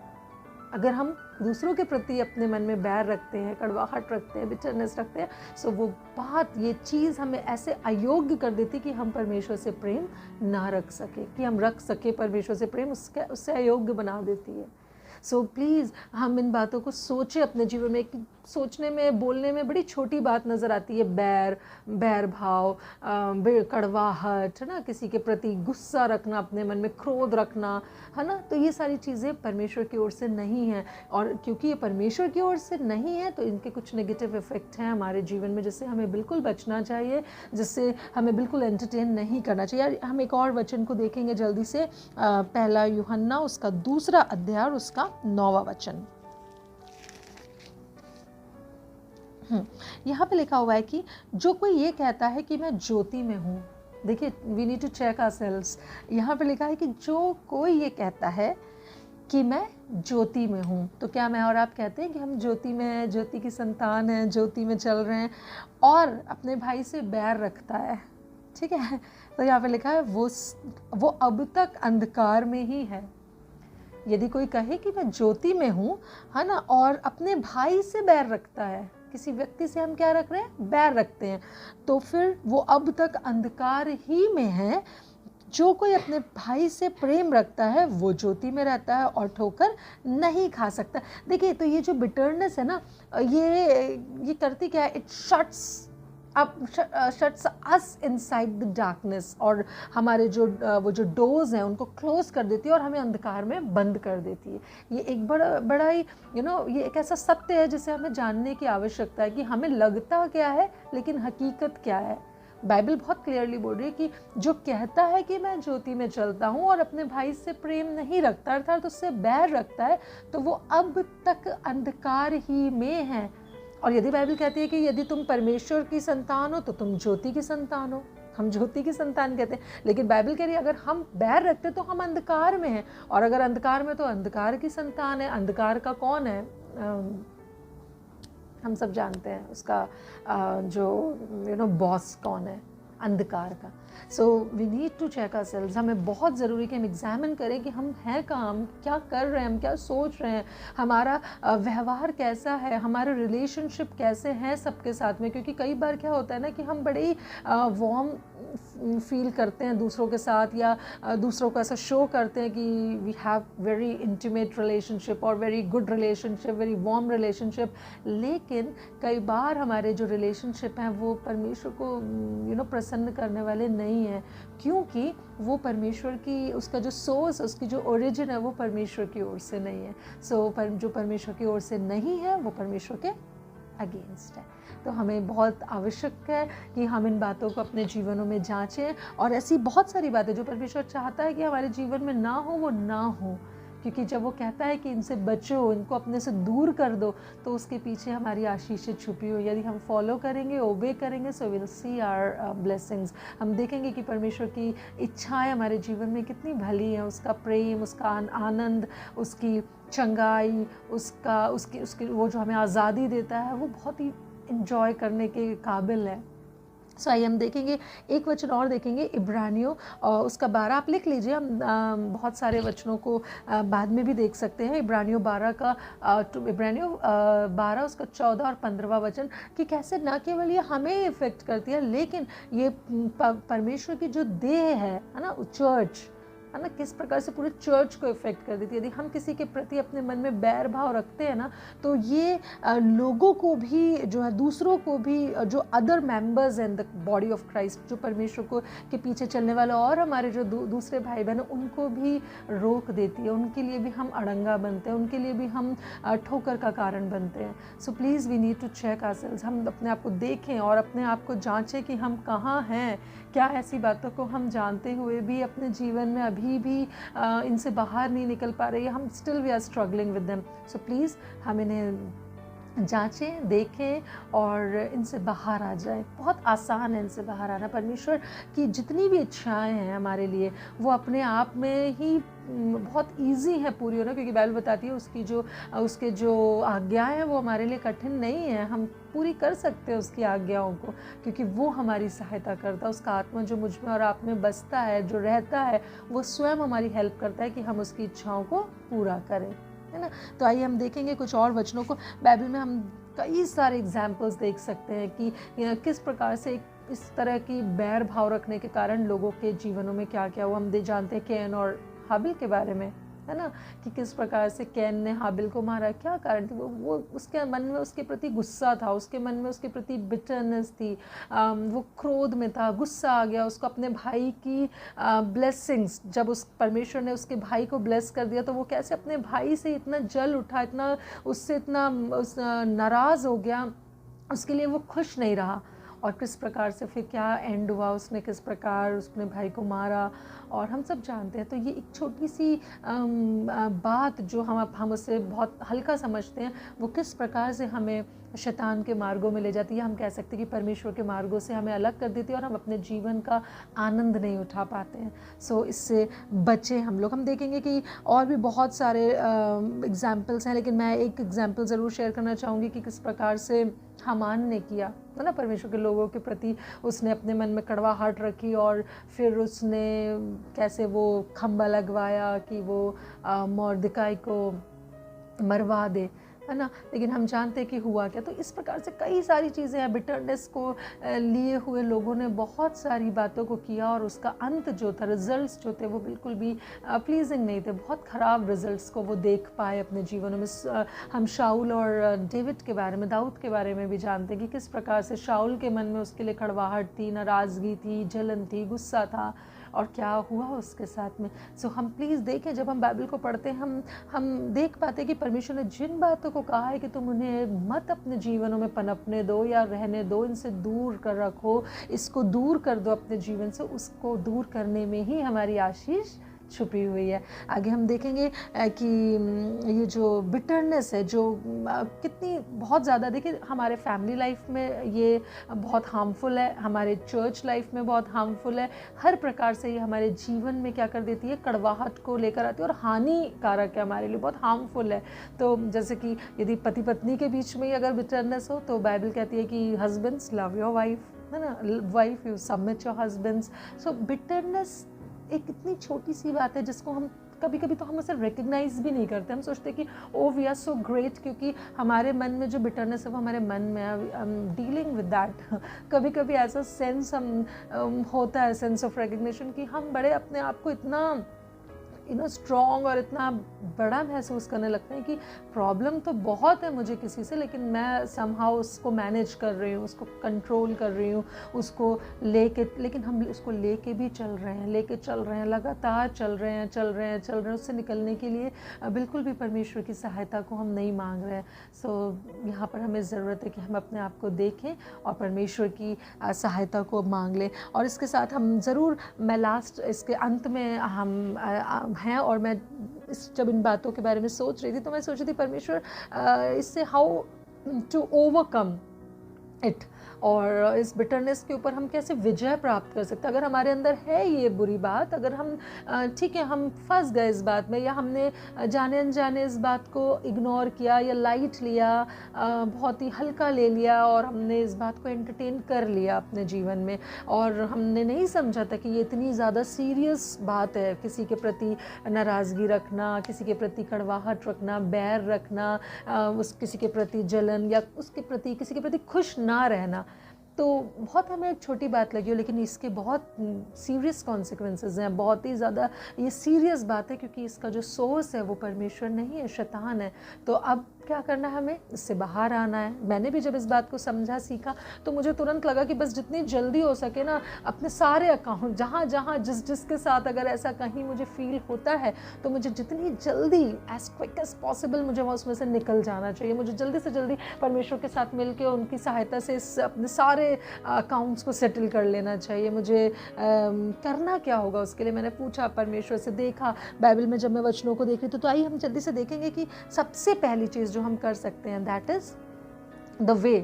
अगर हम दूसरों के प्रति अपने मन में बैर रखते हैं, कड़वाहट रखते हैं, बिटरनेस रखते हैं, सो वो बात, ये चीज़ हमें ऐसे अयोग्य कर देती कि हम परमेश्वर से प्रेम ना रख सके, कि हम रख सके परमेश्वर से प्रेम, उससे अयोग्य बना देती है। सो प्लीज़ हम इन बातों को सोचें अपने जीवन में। सोचने में, बोलने में बड़ी छोटी बात नज़र आती है, बैर भाव, कड़वाहट, है ना, किसी के प्रति गुस्सा रखना, अपने मन में क्रोध रखना, है ना। तो ये सारी चीज़ें परमेश्वर की ओर से नहीं हैं, और क्योंकि ये परमेश्वर की ओर से नहीं है तो इनके कुछ नेगेटिव इफ़ेक्ट हैं हमारे जीवन में, जिससे हमें बिल्कुल बचना चाहिए, जिससे हमें बिल्कुल एंटरटेन नहीं करना चाहिए। हम एक और वचन को देखेंगे जल्दी से, पहला यूहन्ना उसका 2 अध्याय और उसका 9वां वचन। यहाँ पे लिखा हुआ है कि जो कोई ये कहता है कि मैं ज्योति में हूँ, देखिए we need to check ourselves. यहाँ पे लिखा है कि जो कोई ये कहता है कि मैं ज्योति में हूँ, तो क्या मैं और आप कहते हैं कि हम ज्योति में हैं, ज्योति की संतान हैं, ज्योति में चल रहे हैं, और अपने भाई से बैर रखता है, ठीक है। तो यहाँ पे लिखा है वो अब तक अंधकार में ही है। यदि कोई कहे कि मैं ज्योति में हूँ, है ना, और अपने भाई से बैर रखता है, किसी व्यक्ति से हम क्या रख रहे हैं, बैर रखते हैं, तो फिर वो अब तक अंधकार ही में है। जो कोई अपने भाई से प्रेम रखता है वो ज्योति में रहता है और ठोकर नहीं खा सकता। देखिए, तो ये जो बिटरनेस है ना, ये करती क्या है, it shuts us inside the darkness, और हमारे वो जो डोर्स हैं उनको क्लोज कर देती है और हमें अंधकार में बंद कर देती है। ये एक बड़ा ही ये एक ऐसा सत्य है जिसे हमें जानने की आवश्यकता है कि हमें लगता क्या है लेकिन हकीकत क्या है। बाइबल बहुत क्लियरली बोल रही है कि जो कहता है कि मैं ज्योति में चलता हूँ और अपने भाई से प्रेम नहीं रखता, अर्थात उससे बैर रखता है, तो वो अब तक अंधकार ही में है। और यदि बाइबल कहती है कि यदि तुम परमेश्वर की संतान हो तो तुम ज्योति की संतान हो, हम ज्योति की संतान कहते हैं, लेकिन बाइबल कह रही है अगर हम बैर रखते तो हम अंधकार में हैं, और अगर अंधकार में तो अंधकार की संतान है। अंधकार का कौन है, हम सब जानते हैं उसका जो बॉस कौन है, अंधकार का। So we need to check ourselves. हमें बहुत ज़रूरी कि हम एग्जामिन करें कि हम हैं कहाँ, हम क्या कर रहे हैं, हम क्या सोच रहे हैं, हमारा व्यवहार कैसा है, हमारे रिलेशनशिप कैसे हैं सबके साथ में। क्योंकि कई बार क्या होता है ना कि हम बड़े ही वार्म फील करते हैं दूसरों के साथ, या दूसरों को ऐसा शो करते हैं कि we have very intimate relationship और very good relationship, very warm relationship, लेकिन कई बार हमारे जो रिलेशनशिप हैं वो परमेश्वर को प्रसन्न करने वाले नहीं हैं, क्योंकि वो परमेश्वर की, उसका जो सोर्स, उसकी जो ओरिजिन है वो परमेश्वर की ओर से नहीं है। जो परमेश्वर की ओर से नहीं है वो परमेश्वर के अगेंस्ट है। तो हमें बहुत आवश्यक है कि हम इन बातों को अपने जीवनों में जांचें, और ऐसी बहुत सारी बातें जो परमेश्वर चाहता है कि हमारे जीवन में ना हो वो ना हो। क्योंकि जब वो कहता है कि इनसे बचो, इनको अपने से दूर कर दो, तो उसके पीछे हमारी आशीषें छुपी हुई। यदि हम फॉलो करेंगे, ओबे करेंगे, so will see our blessings. हम देखेंगे कि परमेश्वर की इच्छाएं हमारे जीवन में कितनी भली हैं, उसका प्रेम, उसका आनंद, उसकी चंगाई, उसकी वो जो हमें आज़ादी देता है वो बहुत ही इंजॉय करने के काबिल है। सो आइए हम देखेंगे, एक वचन और देखेंगे, इब्रानियों उसका 12, आप लिख लीजिए, हम बहुत सारे वचनों को बाद में भी देख सकते हैं। इब्रानियों 12 का इब्रानियों 12 उसका 14 और 15वां वचन, कि कैसे ना केवल ये हमें इफ़ेक्ट करती है, लेकिन ये परमेश्वर की जो देह है ना, चर्च है ना, किस प्रकार से पूरे चर्च को इफ़ेक्ट कर देती है। यदि हम किसी के प्रति अपने मन में बैर भाव रखते हैं ना, तो ये लोगों को भी जो है, दूसरों को भी, जो अदर मेंबर्स हैं द बॉडी ऑफ क्राइस्ट, जो परमेश्वर को के पीछे चलने वाले और हमारे जो दूसरे भाई बहन हैं, उनको भी रोक देती है। उनके लिए भी हम अड़ंगा बनते हैं, उनके लिए भी हम ठोकर का कारण बनते हैं। So please we need to check ourselves. हम अपने आप को देखें और अपने आप को जांचें कि हम कहाँ हैं। क्या ऐसी बातों को हम जानते हुए भी अपने जीवन में अभी भी इनसे बाहर नहीं निकल पा रहे हैं, हम still we are struggling with them. So please हम इन्हें जांचें, देखें और इनसे बाहर आ जाएं। बहुत आसान है इनसे बाहर आना। परमेश्वर की जितनी भी इच्छाएं हैं हमारे लिए, वो अपने आप में ही बहुत इजी है पूरी होना, क्योंकि बाइबल बताती है उसके जो आज्ञाएं हैं वो हमारे लिए कठिन नहीं है। हम पूरी कर सकते हैं उसकी आज्ञाओं को, क्योंकि वो हमारी सहायता करता है। उसका आत्मा जो मुझ में और आप में बसता है, जो रहता है, वो स्वयं हमारी हेल्प करता है कि हम उसकी इच्छाओं को पूरा करें, है ना। तो आइए हम देखेंगे कुछ और वचनों को। बाइबल में हम कई सारे एग्जाम्पल्स देख सकते हैं कि किस प्रकार से इस तरह की बैर भाव रखने के कारण लोगों के जीवनों में क्या क्या हुआ। हम जानते हैं कैन और हाबिल के बारे में, है ना, कि किस प्रकार से कैन ने हाबिल को मारा। क्या कारण थी? वो उसके मन में उसके प्रति गुस्सा था, उसके मन में उसके प्रति बिटरनेस थी, वो क्रोध में था, गुस्सा आ गया उसको अपने भाई की ब्लेसिंग्स। जब उस परमेश्वर ने उसके भाई को ब्लेस कर दिया, तो वो कैसे अपने भाई से इतना जल उठा, इतना उससे इतना नाराज़ हो गया, उसके लिए वो खुश नहीं रहा। और किस प्रकार से फिर क्या एंड हुआ, उसने किस प्रकार उसने भाई को मारा, और हम सब जानते हैं। तो ये एक छोटी सी बात जो हम उसे बहुत हल्का समझते हैं, वो किस प्रकार से हमें शैतान के मार्गों में ले जाती है। हम कह सकते हैं कि परमेश्वर के मार्गों से हमें अलग कर देती है और हम अपने जीवन का आनंद नहीं उठा पाते हैं। सो इससे बचें हम लोग। हम देखेंगे कि और भी बहुत सारे एग्जाम्पल्स हैं, लेकिन मैं एक एग्जाम्पल ज़रूर शेयर करना चाहूँगी कि किस प्रकार से हामान ने किया, है ना, परमेश्वर के लोगों के प्रति उसने अपने मन में कड़वाहट रखी, और फिर उसने कैसे वो खंबा लगवाया कि वो मोर्दकाई को मरवा दे, है ना। लेकिन हम जानते हैं कि हुआ क्या। तो इस प्रकार से कई सारी चीज़ें हैं। बिटरनेस को लिए हुए लोगों ने बहुत सारी बातों को किया, और उसका अंत जो था, रिजल्ट्स जो थे, वो बिल्कुल भी प्लीजिंग नहीं थे। बहुत ख़राब रिजल्ट्स को वो देख पाए अपने जीवनों में। हम शाऊल और डेविड के बारे में, दाऊद के बारे में भी जानते हैं कि किस प्रकार से शाऊल के मन में उसके लिए कड़वाहट थी, नाराज़गी थी, जलन थी, गुस्सा था, और क्या हुआ उसके साथ में। सो हम प्लीज़ देखें, जब हम बाइबल को पढ़ते हैं, हम देख पाते हैं कि परमेश्वर ने जिन बातों को कहा है कि तुम उन्हें मत अपने जीवनों में पनपने दो या रहने दो, इनसे दूर कर रखो, इसको दूर कर दो अपने जीवन से, उसको दूर करने में ही हमारी आशीष छुपी हुई है। आगे हम देखेंगे कि ये जो बिटरनेस है, जो कितनी बहुत ज़्यादा, देखिए हमारे फैमिली लाइफ में ये बहुत हार्मफुल है, हमारे चर्च लाइफ में बहुत हार्मफुल है। हर प्रकार से ये हमारे जीवन में क्या कर देती है, कड़वाहट को लेकर आती है और हानिकारक है, हमारे लिए बहुत हार्मफुल है। तो जैसे कि यदि पति पत्नी के बीच में ही अगर बिटरनेस हो, तो बाइबल कहती है कि हस्बैंड्स लव योर वाइफ, है ना, wife you submit your husbands. So bitterness एक इतनी छोटी सी बात है जिसको हम कभी कभी तो हम उसे रिकग्नाइज भी नहीं करते। हम सोचते कि oh we are so great, क्योंकि हमारे मन में जो बिटरनेस है वो हमारे मन में I am dealing with that. कभी कभी ऐसा सेंस हम होता है, सेंस ऑफ रिकग्निशन, कि हम बड़े अपने आप को इतना स्ट्रॉन्ग और इतना बड़ा महसूस करने लगते हैं कि प्रॉब्लम तो बहुत है मुझे किसी से, लेकिन मैं समहाउ उसको मैनेज कर रही हूँ, उसको कंट्रोल कर रही हूँ, उसको लेके, लेकिन हम उसको लेके भी चल रहे हैं, लगातार चल रहे हैं। उससे निकलने के लिए बिल्कुल भी परमेश्वर की सहायता को हम नहीं मांग रहे हैं। सो यहाँ पर हमें ज़रूरत है कि हम अपने आप को देखें और परमेश्वर की सहायता को मांग लें। और इसके साथ हम ज़रूर, मैं लास्ट इसके अंत में हम हैं, और मैं जब इन बातों के बारे में सोच रही थी तो मैं सोच रही थी परमेश्वर इससे हाउ टू ओवरकम इट, और इस बिटरनेस के ऊपर हम कैसे विजय प्राप्त कर सकते हैं। अगर हमारे अंदर है ये बुरी बात, अगर हम ठीक है हम फंस गए इस बात में, या हमने जाने अनजाने इस बात को इग्नोर किया या लाइट लिया, बहुत ही हल्का ले लिया, और हमने इस बात को एंटरटेन कर लिया अपने जीवन में, और हमने नहीं समझा था कि ये इतनी ज़्यादा सीरियस बात है, किसी के प्रति नाराज़गी रखना, किसी के प्रति कड़वाहट रखना, बैर रखना, किसी के प्रति जलन, या उसके प्रति किसी के प्रति खुश ना रहना। तो बहुत हमें एक छोटी बात लगी हो, लेकिन इसके बहुत सीरियस कॉन्सिक्वेंसेस हैं, बहुत ही ज़्यादा ये सीरियस बात है, क्योंकि इसका जो सोर्स है वो परमेश्वर नहीं है, शैतान है। तो अब क्या करना है, हमें इससे बाहर आना है। मैंने भी जब इस बात को समझा, सीखा, तो मुझे तुरंत लगा कि बस जितनी जल्दी हो सके ना, अपने सारे अकाउंट जहाँ जिसके साथ अगर ऐसा कहीं मुझे फील होता है, तो मुझे जितनी जल्दी एज क्विक एज पॉसिबल मुझे वहाँ उसमें से निकल जाना चाहिए। मुझे जल्दी से जल्दी परमेश्वर के साथ मिल के उनकी सहायता से अपने सारे अकाउंट्स को सेटल कर लेना चाहिए। मुझे करना क्या होगा उसके लिए, मैंने पूछा परमेश्वर से, देखा बाइबल में जब मैं वचनों को देख रही तो आइए हम जल्दी से देखेंगे कि सबसे पहली चीज़ जो हम कर सकते हैं, दैट इज़ द वे,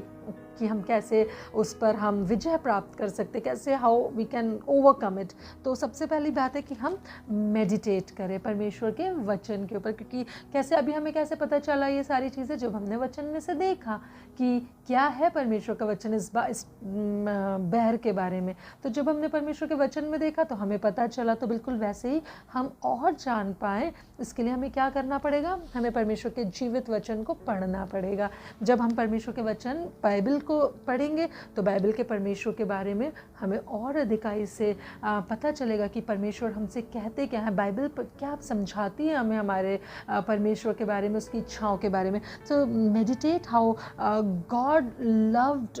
कि हम कैसे उस पर हम विजय प्राप्त कर सकते, कैसे how we can overcome it. तो सबसे पहली बात है कि हम मेडिटेट करें परमेश्वर के वचन के ऊपर, क्योंकि कैसे अभी हमें कैसे पता चला ये सारी चीज़ें, जब हमने वचन में से देखा कि क्या है परमेश्वर का वचन इस बहर के बारे में। तो जब हमने परमेश्वर के वचन में देखा तो हमें पता चला, तो बिल्कुल वैसे ही हम और जान पाएँ, इसके लिए हमें क्या करना पड़ेगा, हमें परमेश्वर के जीवित वचन को पढ़ना पड़ेगा। जब हम परमेश्वर के वचन बाइबल को पढ़ेंगे तो बाइबल के परमेश्वर के बारे में हमें और अधिकाई से पता चलेगा कि परमेश्वर हमसे कहते क्या है, बाइबल क्या समझाती है हमें हमारे परमेश्वर के बारे में, उसकी इच्छाओं के बारे में। So meditate how God loved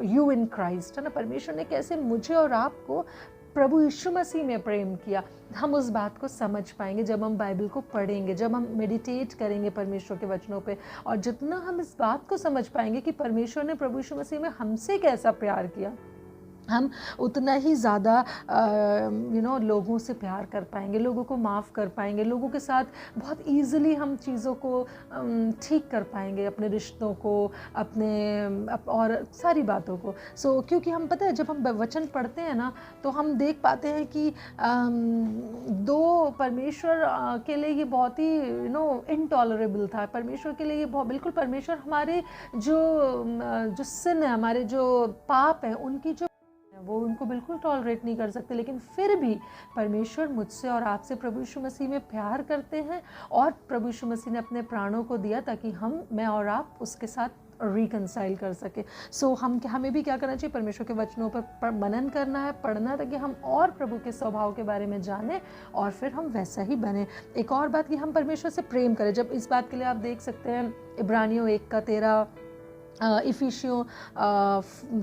you in Christ, है ना, परमेश्वर ने कैसे मुझे और आपको प्रभु यीशु मसीह में प्रेम किया। हम उस बात को समझ पाएंगे जब हम बाइबल को पढ़ेंगे, जब हम मेडिटेट करेंगे परमेश्वर के वचनों पे। और जितना हम इस बात को समझ पाएंगे कि परमेश्वर ने प्रभु यीशु मसीह में हमसे कैसा प्यार किया, हम उतना ही ज़्यादा लोगों से प्यार कर पाएंगे, लोगों को माफ़ कर पाएंगे, लोगों के साथ बहुत ईज़िली हम चीज़ों को ठीक कर पाएंगे, अपने रिश्तों को, और सारी बातों को। क्योंकि हम पता है जब हम वचन पढ़ते हैं ना, तो हम देख पाते हैं कि दो परमेश्वर के लिए ये बहुत ही इनटॉलरेबल था। परमेश्वर के लिए ये बिल्कुल, परमेश्वर हमारे जो सिन है, हमारे जो पाप हैं, उनकी जो वो उनको बिल्कुल टॉलरेट नहीं कर सकते, लेकिन फिर भी परमेश्वर मुझसे और आपसे प्रभु यीशु मसीह में प्यार करते हैं, और प्रभु यीशु मसीह ने अपने प्राणों को दिया ताकि मैं और आप उसके साथ रिकंसाइल कर सके। हमें भी क्या करना चाहिए, परमेश्वर के वचनों पर मनन करना है, पढ़ना, ताकि हम और प्रभु के स्वभाव के बारे में जानें और फिर हम वैसा ही बने। एक और बात कि हम परमेश्वर से प्रेम करें। जब इस बात के लिए आप देख सकते हैं इब्रानियों 1:13, इफिसियों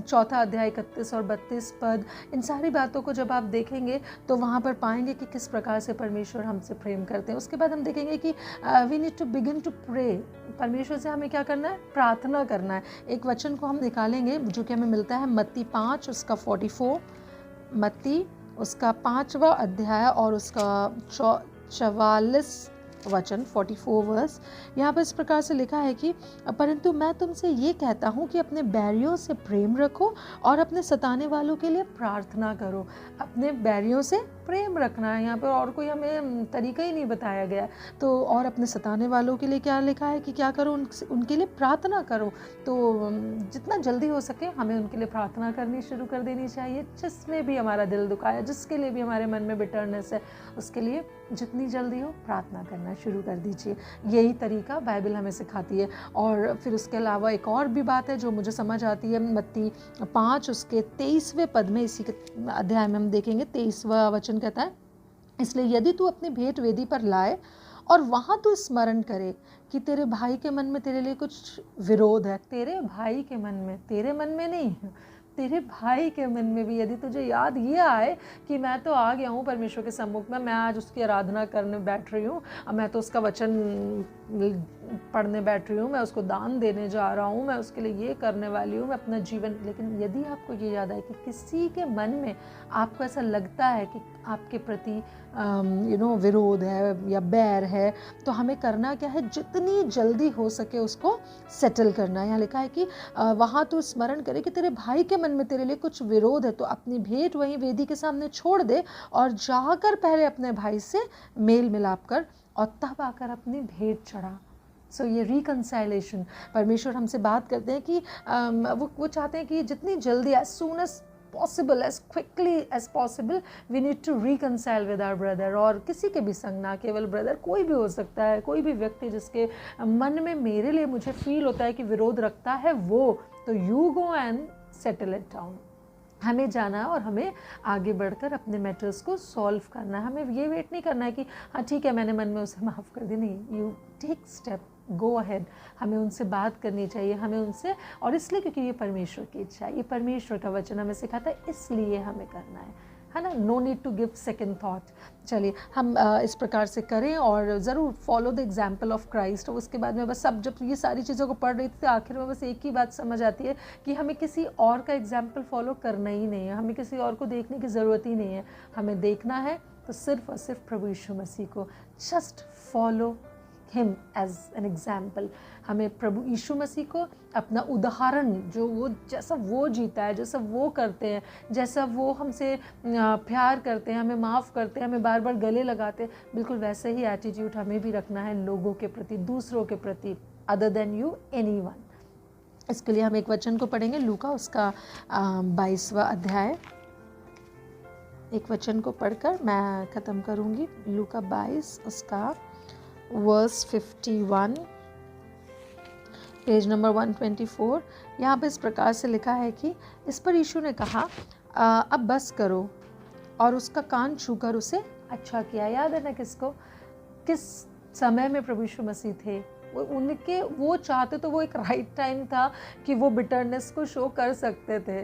4 अध्याय 31 और 32 पद, इन सारी बातों को जब आप देखेंगे तो वहाँ पर पाएंगे कि किस प्रकार से परमेश्वर हमसे प्रेम करते हैं। उसके बाद हम देखेंगे कि we need to begin to pray, परमेश्वर से हमें क्या करना है, प्रार्थना करना है। एक वचन को हम निकालेंगे जो कि हमें मिलता है मत्ती 5 उसका 44, मत्ती उसका 5वां अध्याय और उसका 44 वचन 44 वर्स, यहाँ पर इस प्रकार से लिखा है कि परंतु मैं तुमसे ये कहता हूँ कि अपने बैरियों से प्रेम रखो और अपने सताने वालों के लिए प्रार्थना करो। अपने बैरियों से प्रेम रखना है यहाँ पर, और कोई हमें तरीका ही नहीं बताया गया। तो और अपने सताने वालों के लिए क्या लिखा है कि क्या करो, उनके लिए प्रार्थना करो। तो जितना जल्दी हो सके हमें उनके लिए प्रार्थना करनी शुरू कर देनी चाहिए। जिसमें भी हमारा दिल दुखा है, जिसके लिए भी हमारे मन में बिटरनेस है, उसके लिए जितनी जल्दी हो प्रार्थना करना शुरू कर दीजिए। यही तरीका बाइबल हमें सिखाती है। और फिर उसके अलावा एक और भी बात है जो मुझे समझ आती है, मत्ती 5 उसके 23वें पद में, इसी अध्याय में हम देखेंगे 23वां वचन कहता है, इसलिए यदि तू अपनी भेंट वेदी पर लाए और वहाँ तू स्मरण करे कि तेरे भाई के मन में तेरे लिए कुछ विरोध है, तेरे भाई के मन में, तेरे मन में नहीं, तेरे भाई के मन में भी यदि तुझे याद ये आए कि मैं तो आ गया हूँ परमेश्वर के सम्मुख में, मैं आज उसकी आराधना करने बैठ रही हूँ, अब मैं तो उसका वचन पढ़ने बैठ रही हूँ, मैं उसको दान देने जा रहा हूँ, मैं उसके लिए ये करने वाली हूँ, मैं अपना जीवन, लेकिन यदि आपको ये याद आए कि किसी के मन में आपको ऐसा लगता है कि आपके प्रति विरोध है या बैर है, तो हमें करना क्या है, जितनी जल्दी हो सके उसको सेटल करना है। यहाँ लिखा है कि वहाँ तो स्मरण करे कि तेरे भाई के मन में तेरे लिए कुछ विरोध है, तो अपनी भेंट वहीं वेदी के सामने छोड़ दे और जाकर पहले अपने भाई से मेल मिलाप कर और तब आकर अपनी भेंट चढ़ा। सो ये रिकन्साइलेशन, परमेश्वर हमसे बात करते हैं कि वो चाहते हैं कि जितनी जल्दी, as soon as possible, as quickly as possible, we need to reconcile with our brother. और किसी के भी संग, ना केवल ब्रदर, कोई भी हो सकता है, कोई भी व्यक्ति जिसके मन में मेरे लिए मुझे फील होता है कि विरोध रखता है वो, तो you go and settle it down. हमें जाना है और हमें आगे बढ़कर अपने मैटर्स को सॉल्व करना है। हमें ये वेट नहीं करना है कि हाँ ठीक है मैंने मन में उसे माफ़ कर दी, नहीं, you take step, go ahead. हमें उनसे बात करनी चाहिए, हमें उनसे, और इसलिए क्योंकि ये परमेश्वर की इच्छा है, ये परमेश्वर का वचन हमें सिखाता है, इसलिए हमें करना है ना। No need to give second thought. चलिए हम इस प्रकार से करें और ज़रूर follow the example of Christ. उसके बाद में बस अब जब ये सारी चीज़ों को पढ़ रही थी, आखिर में बस एक ही बात समझ आती है कि हमें किसी और का एग्जाम्पल फॉलो करना ही नहीं है, हमें किसी और को देखने की ज़रूरत ही नहीं है। हमें देखना है तो सिर्फ और सिर्फ प्रभु यीशु मसीह को। Just follow him as an example. हमें प्रभु यीशु मसीह को अपना उदाहरण, जो वो जैसा वो जीता है, जैसा वो करते हैं, जैसा वो हमसे प्यार करते हैं, हमें माफ़ करते हैं, हमें बार बार गले लगाते हैं, बिल्कुल वैसे ही एटीट्यूड हमें भी रखना है लोगों के प्रति, दूसरों के प्रति, अदर देन यू एनीवन। इसके लिए हम एक वचन को पढ़ेंगे, लूका उसका 22वां अध्याय। एक वचन को पढ़कर मैं ख़त्म करूँगी। लूका 22 उसका वर्स 51, पेज नंबर 124। यहाँ पे इस प्रकार से लिखा है कि इस पर यीशु ने कहा अब बस करो, और उसका कान छूकर उसे अच्छा किया। याद है ना किसको, किस समय में प्रभु यीशु मसीह थे, वो चाहते तो वो एक राइट टाइम था कि वो बिटरनेस को शो कर सकते थे,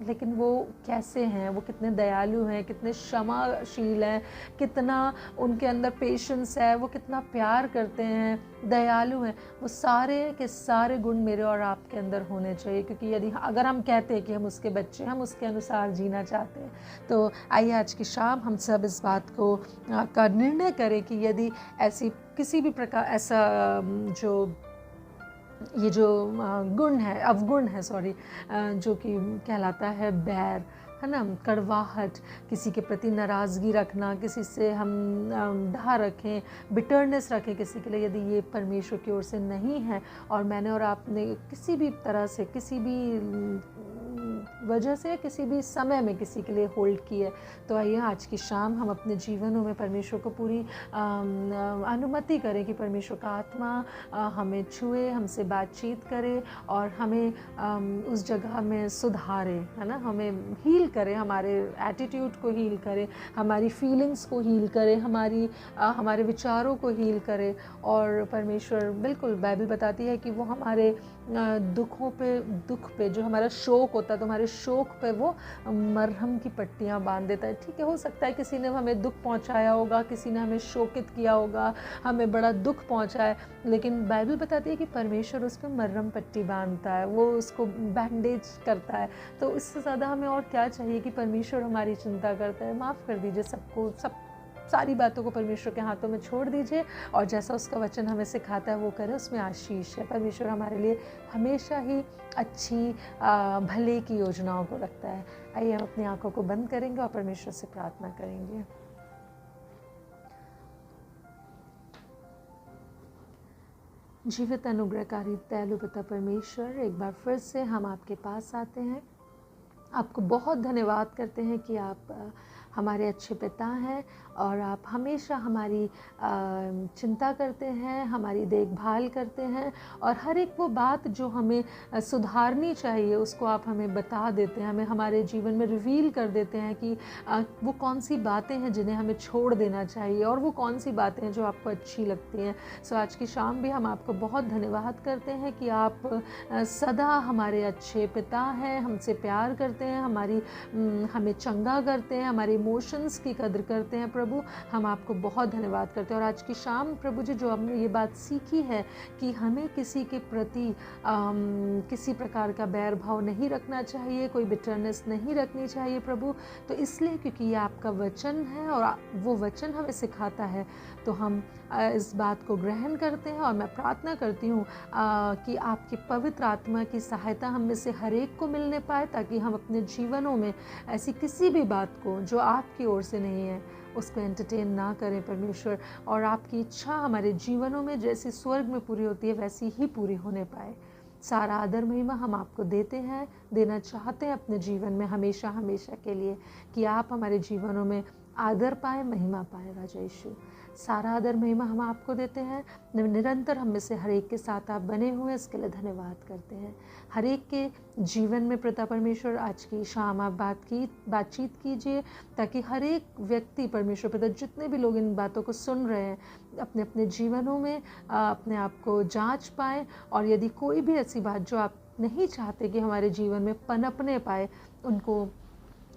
लेकिन वो कैसे हैं, वो कितने दयालु हैं, कितने क्षमाशील हैं, कितना उनके अंदर पेशेंस है, वो कितना प्यार करते हैं, दयालु हैं। वो सारे के सारे गुण मेरे और आपके अंदर होने चाहिए, क्योंकि यदि अगर हम कहते हैं कि हम उसके बच्चे, हम उसके अनुसार जीना चाहते हैं, तो आइए आज की शाम हम सब इस बात को का निर्णय करें कि यदि ऐसी किसी भी प्रकार ऐसा ये जो गुण है, अवगुण है, सॉरी, जो कि कहलाता है बैर, है ना, कड़वाहट, किसी के प्रति नाराज़गी रखना, किसी से हम डाह रखें, बिटरनेस रखें किसी के लिए, यदि ये परमेश्वर की ओर से नहीं है और मैंने और आपने किसी भी तरह से, किसी भी वजह से, किसी भी समय में किसी के लिए होल्ड की है, तो आइए आज की शाम हम अपने जीवनों में परमेश्वर को पूरी अनुमति करें कि परमेश्वर का आत्मा हमें छुए, हमसे बातचीत करे और हमें उस जगह में सुधारे, है ना, हमें हील करे, हमारे एटीट्यूड को हील करे, हमारी फीलिंग्स को हील करे, हमारे विचारों को हील करे। और परमेश्वर, बिल्कुल बाइबल बताती है कि वो हमारे दुख पे जो हमारा शोक होता है, तो हमारे शोक पे वो मरहम की पट्टियाँ बांध देता है। ठीक है, हो सकता है किसी ने हमें दुख पहुंचाया होगा, किसी ने हमें शोकित किया होगा, हमें बड़ा दुख पहुंचा है, लेकिन बाइबल बताती है कि परमेश्वर उस पर मरहम पट्टी बांधता है, वो उसको बैंडेज करता है। तो इससे ज़्यादा हमें और क्या चाहिए कि परमेश्वर हमारी चिंता करता है। माफ़ कर दीजिए सबको, सब सारी बातों को परमेश्वर के हाथों में छोड़ दीजिए और जैसा उसका वचन हमें सिखाता है वो करें, उसमें आशीष है। परमेश्वर हमारे लिए हमेशा ही अच्छी भले की योजनाओं को रखता है। आइए हम अपनी आंखों को बंद करेंगे और परमेश्वर से प्रार्थना करेंगे। जीवित अनुग्रहकारी दयालु पिता परमेश्वर, एक बार फिर से हम आपके पास आते हैं। आपको बहुत धन्यवाद करते हैं कि आप हमारे अच्छे पिता हैं और आप हमेशा हमारी चिंता करते हैं, हमारी देखभाल करते हैं और हर एक वो बात जो हमें सुधारनी चाहिए उसको आप हमें बता देते हैं, हमें हमारे जीवन में रिवील कर देते हैं कि वो कौन सी बातें हैं जिन्हें हमें छोड़ देना चाहिए और वो कौन सी बातें हैं जो आपको अच्छी लगती हैं। सो आज की शाम भी हम आपको बहुत धन्यवाद करते हैं कि आप सदा हमारे अच्छे पिता हैं, हमसे प्यार करते हैं, हमें चंगा करते हैं, हमारे इमोशंस की कदर करते हैं। प्रभु हम आपको बहुत धन्यवाद करते हैं। और आज की शाम प्रभु जी जो हमने ये बात सीखी है कि हमें किसी के प्रति किसी प्रकार का बैर भाव नहीं रखना चाहिए, कोई बिटरनेस नहीं रखनी चाहिए प्रभु, तो इसलिए क्योंकि ये आपका वचन है और वो वचन हमें सिखाता है, तो हम इस बात को ग्रहण करते हैं। और मैं प्रार्थना करती हूँ कि आपकी पवित्र आत्मा की सहायता हम में से हर एक को मिलने पाए, ताकि हम अपने जीवनों में ऐसी किसी भी बात को जो आपकी ओर से नहीं है उसको एंटरटेन ना करें परमेश्वर, और आपकी इच्छा हमारे जीवनों में जैसी स्वर्ग में पूरी होती है वैसी ही पूरी होने पाए। सारा आदर महिमा हम आपको देते हैं, देना चाहते हैं अपने जीवन में हमेशा हमेशा के लिए, कि आप हमारे जीवनों में आदर पाए, महिमा पाए। राजा यीशु, सारा आदर महिमा हम आपको देते हैं। निरंतर हम में से हर एक के साथ आप बने हुए हैं, इसके लिए धन्यवाद करते हैं। हर एक के जीवन में पिता परमेश्वर आज की शाम आप बातचीत कीजिए, ताकि हर एक व्यक्ति परमेश्वर पिता, जितने भी लोग इन बातों को सुन रहे हैं, अपने अपने जीवनों में अपने आप को जांच पाएँ, और यदि कोई भी ऐसी बात जो आप नहीं चाहते कि हमारे जीवन में पनपने पाए, उनको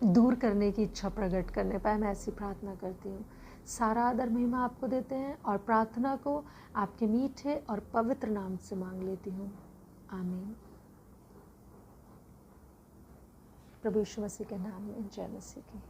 दूर करने की इच्छा प्रकट करने पाए। मैं ऐसी प्रार्थना करती हूँ। सारा आदर महिमा आपको देते हैं और प्रार्थना को आपके मीठे और पवित्र नाम से मांग लेती हूँ। आमीन। प्रभु यीशु मसीह के नाम में, जय मसीह की।